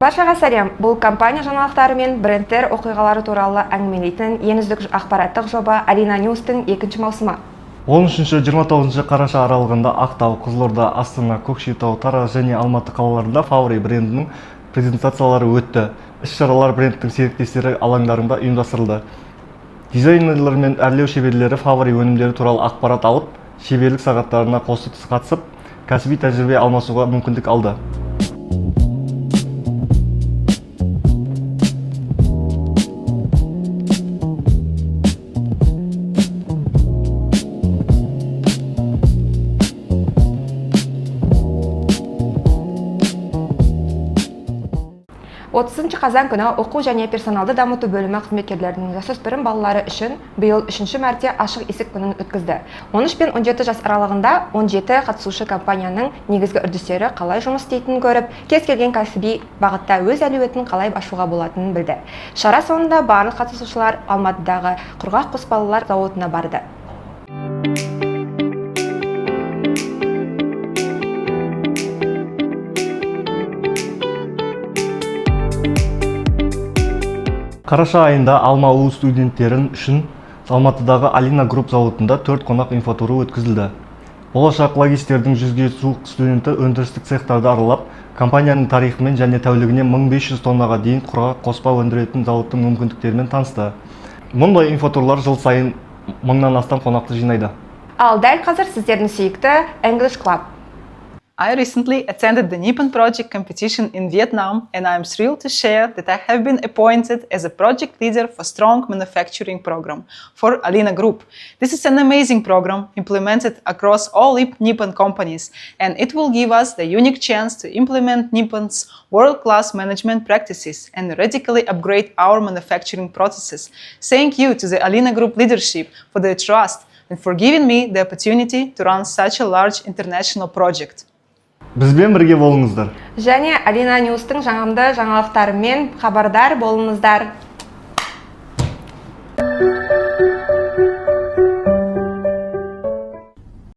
Баршаға сәлем. Бұл компания жаңалықтары мен брендтер оқиғалары туралы әңгімелейтін ең үздік ақпараттық жоба Alina News'тың 2-ші маусымы. 13-29 қараша аралығында Ақтау, Қызылорда, Астана, Көкшетау, Тараз және Алматы қалаларында Favori брендінің презентациялары өтті. Іс-шаралар брендтің серіктестері алаңдарында ұйымдастырылды. Дизайнерлер мен әрлеу шеберлері Favori өнімдері туралы ақпарат алып, шеберлік сағаттарына қосып қатысып, кәсіби тәжірибе алмасуға мүмкіндік алды. Қазан күні оқу және персоналды дамыту бөлімі қызметкерлерінің жасөспірім балалары үшін биыл 3-ші мәрте ашық есік күнін өткізді. 13 пен 17 жас аралығында 17 қатысушы компанияның негізгі үрдістері қалай жұмыс істейтінін көріп, кез келген кәсіби бағытта өз әлеуетін қалай ашуға болатынын білді. Шара соңында барлық қатысушылар Алматыдағы құрғақ қоспалылар зауытына барды. Қараша айында Алма УУ студенттерін үшін Алматыдағы Alina Group зауытында 4 қонақ инфотуры өткізілді. Болашақ логистердің 100-ге жуық студенті өндірістік цехтарды аралап, компанияның тарихымен және тәулігіне 1500 тоннаға дейін құрғақ қоспа өндіретін зауыттың мүмкіндіктерімен танысты. Мұндай инфотурлар жыл сайын 1000-нан астам қонақты жинайды. Ал дәл қазір сіздердің сүйікті English Club. I recently attended the Nippon Project competition in Vietnam, and I am thrilled to share that I have been appointed as a project leader for Strong Manufacturing Program for Alina Group. This is an amazing program implemented across all Nippon companies, and it will give us the unique chance to implement Nippon's world-class management practices and radically upgrade our manufacturing processes. Thank you to the Alina Group leadership for their trust and for giving me the opportunity to run such a large international project. Бізбен бірге болыңыздар. Және Alina News'тың жаңамды жаңалықтарымен хабардар болыңыздар.